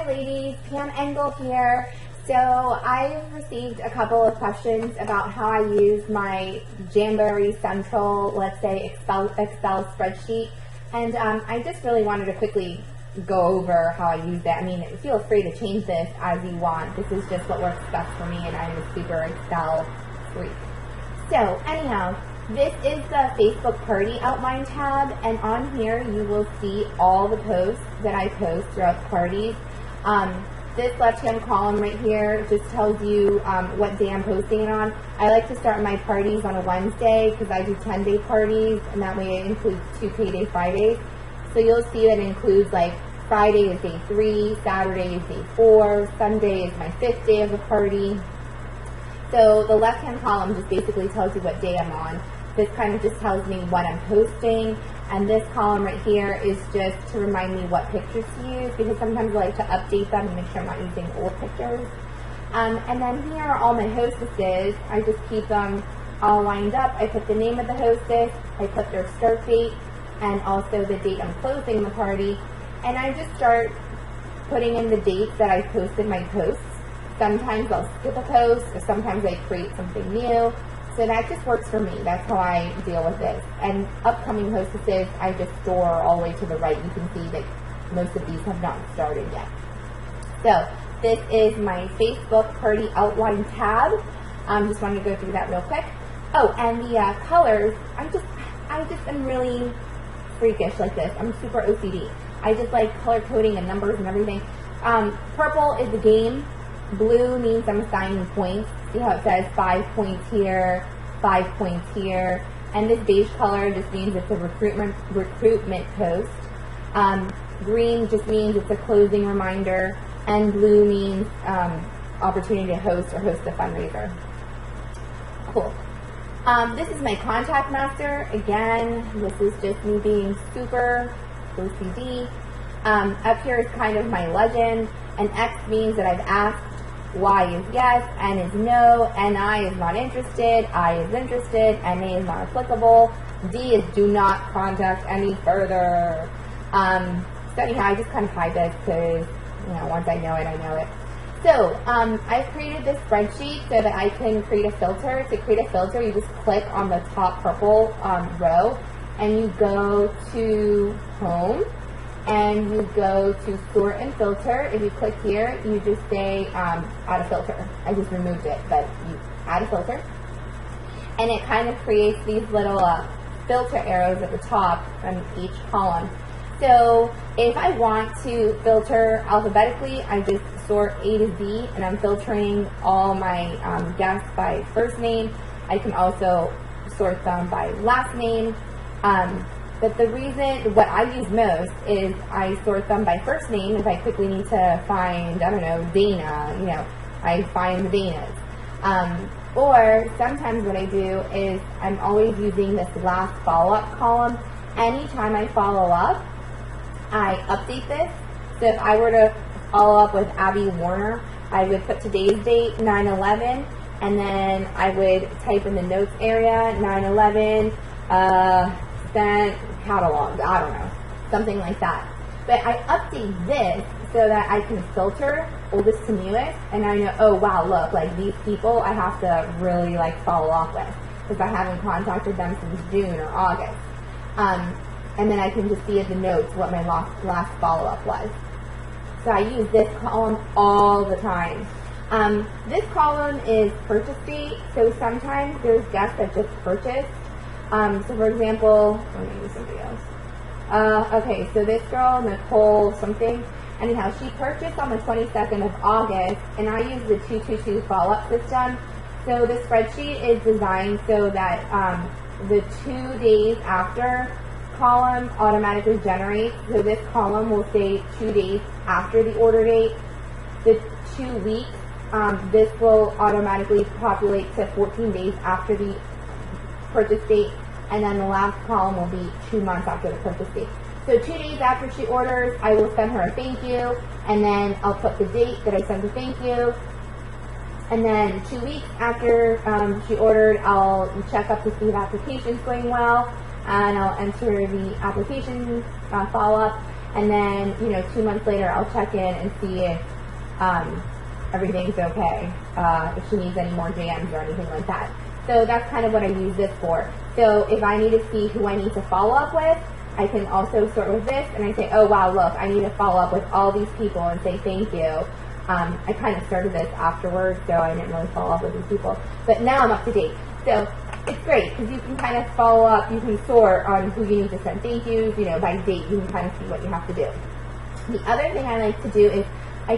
Hi ladies, Pam Engel here. So I've received a couple of questions about how I use my Jamboree Central, let's say Excel spreadsheet, and I just really wanted to quickly go over how I use it. I mean, feel free to change this as you want. This is just what works best for me, and I'm a super Excel freak. So anyhow, this is the Facebook Party Outline tab, and on here you will see all the posts that I post throughout the parties. This left-hand column right here just tells you what day I'm posting it on. I like to start my parties on a Wednesday because I do 10-day parties, and that way it includes 2 payday Fridays. So you'll see that it includes like Friday is day 3, Saturday is day 4, Sunday is my 5th day of the party. So the left-hand column just basically tells you what day I'm on. This kind of just tells me what I'm posting, and this column right here is just to remind me what pictures to use, because sometimes I like to update them and make sure I'm not using old pictures. And then here are all my hostesses. I just keep them all lined up. I put the name of the hostess, I put their start date, and also the date I'm closing the party, and I just start putting in the dates that I posted my posts. Sometimes I'll skip a post, or sometimes I create something new. So that just works for me. That's how I deal with this. And upcoming hostesses, I just store all the way to the right. You can see that most of these have not started yet. So this is my Facebook Party Outline tab. Just wanted to go through that real quick. Oh, and the colors, I just am really freakish like this. I'm super OCD. I just like color coding and numbers and everything. Purple is the game. Blue means I'm assigning points. See how it says 5 points here, 5 points here. And this beige color just means it's a recruitment post. Green just means it's a closing reminder. And blue means opportunity to host or host a fundraiser. Cool. This is my contact master. Again, this is just me being super OCD. Up here is kind of my legend. And X means that I've asked. Y is yes, N is no, NI is not interested, I is interested, NA is not applicable, D is do not contact any further. So anyhow, I just kind of hide this because, you know, once I know it, I know it. So I've created this spreadsheet so that I can create a filter. To create a filter, you just click on the top purple row, and you go to Home, and you go to Sort and Filter. If you click here, you just say add a filter. I just removed it, but you add a filter. And it kind of creates these little filter arrows at the top on each column. So if I want to filter alphabetically, I just sort A to Z, and I'm filtering all my guests by first name. I can also sort them by last name. But the reason, what I use most is I sort them by first name. If I quickly need to find, I don't know, Dana, you know, I find the Danas. Or sometimes what I do is I'm always using this last follow-up column. Anytime I follow up, I update this. So if I were to follow up with Abby Warner, I would put today's date, 9/11, and then I would type in the notes area, 9/11, sent, cataloged, I don't know, something like that. But I update this so that I can filter oldest to newest, and I know, oh wow, look, like these people I have to really like follow up with because I haven't contacted them since June or August. And then I can just see at the notes what my last follow-up was. So I use this column all the time. This column is purchase date, so sometimes there's guests that just purchased. So for example, let me use somebody else. Okay, so this girl, Nicole something, anyhow, she purchased on the 22nd of August, and I use the 222 follow-up system. So the spreadsheet is designed so that the 2 days after column automatically generates. So this column will say 2 days after the order date. The 2 weeks, this will automatically populate to 14 days after the purchase date, and then the last column will be 2 months after the purchase date. So 2 days after she orders, I will send her a thank you, and then I'll put the date that I sent the thank you. And then 2 weeks after she ordered, I'll check up to see if the application's going well, and I'll enter the application follow-up. And then, 2 months later, I'll check in and see if everything's okay, if she needs any more jams or anything like that. So that's kind of what I use this for. So if I need to see who I need to follow up with, I can also sort with this, and I say, oh wow, look, I need to follow up with all these people and say thank you. I kind of started this afterwards, so I didn't really follow up with these people. But now I'm up to date. So it's great because you can kind of follow up, you can sort on who you need to send thank yous, by date, you can kind of see what you have to do. The other thing I like to do is I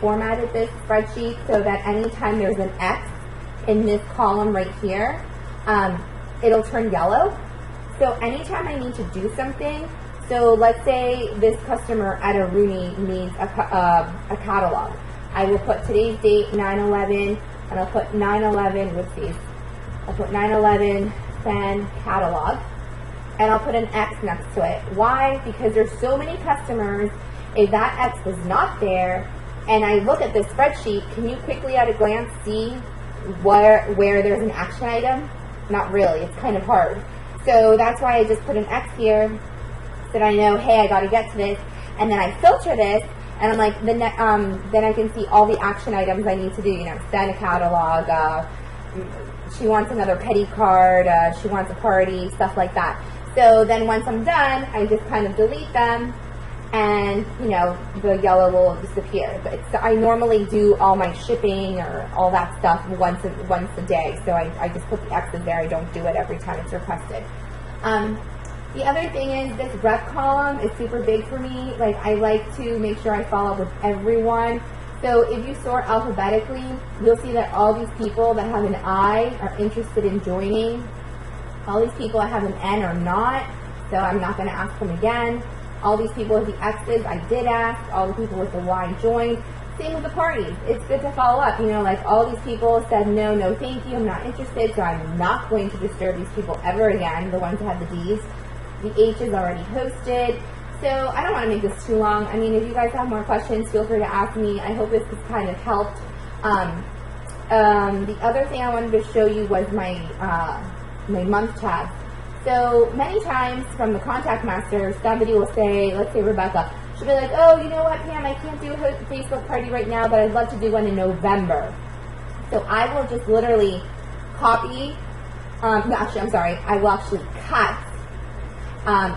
formatted this spreadsheet so that anytime there's an X in this column right here, it'll turn yellow. So anytime I need to do something, so let's say this customer at a Rooney needs a catalog. I will put today's date, 9/11, and I'll put 9/11, whoopsies. I'll put 9/11 send catalog, and I'll put an X next to it. Why? Because there's so many customers, if that X was not there, and I look at this spreadsheet, can you quickly at a glance see where there's an action item? Not really, it's kind of hard. So that's why I just put an X here, so that I know, hey, I gotta get to this, and then I filter this, and I'm like, then I can see all the action items I need to do, send a catalog, she wants another petty card, she wants a party, stuff like that. So then once I'm done, I just kind of delete them, and the yellow will disappear. But I normally do all my shipping or all that stuff once a day, so I just put the X's there. I don't do it every time it's requested. The other thing is this rep column is super big for me. Like, I like to make sure I follow up with everyone. So if you sort alphabetically, you'll see that all these people that have an I are interested in joining. All these people that have an N are not, so I'm not going to ask them again. All these people with the X's, I did ask. All the people with the Y joined. Same with the parties. It's good to follow up. Like all these people said, no, thank you, I'm not interested, so I'm not going to disturb these people ever again, the ones that had the D's. The H is already hosted. So I don't want to make this too long. I mean, if you guys have more questions, feel free to ask me. I hope this has kind of helped. The other thing I wanted to show you was my month tab. So many times from the contact master, somebody will say, let's say Rebecca, she'll be like, oh, you know what, Pam, I can't do a Facebook party right now, but I'd love to do one in November. So I will just literally copy, I will actually cut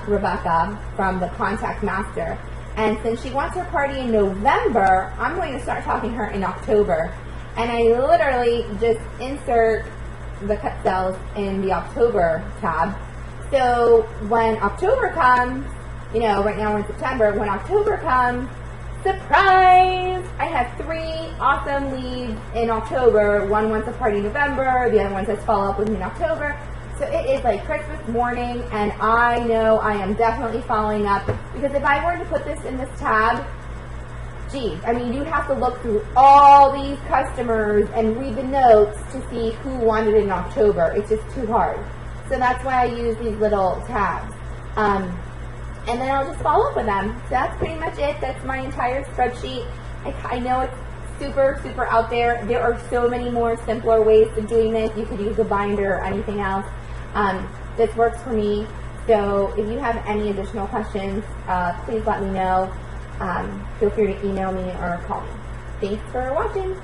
Rebecca from the contact master. And since she wants her party in November, I'm going to start talking to her in October. And I literally just insert the cut cells in the October tab. So when October comes, right now we're in September, when October comes, surprise! I have 3 awesome leads in October. One wants a party in November, the other one says follow up with me in October. So it is like Christmas morning, and I know I am definitely following up, because if I were to put this in this tab, geez, I mean, you'd have to look through all these customers and read the notes to see who wanted it in October. It's just too hard. So that's why I use these little tabs. And then I'll just follow up with them. So that's pretty much it. That's my entire spreadsheet. I know it's super, super out there. There are so many more simpler ways of doing this. You could use a binder or anything else. This works for me. So if you have any additional questions, please let me know. Feel free to email me or call me. Thanks for watching.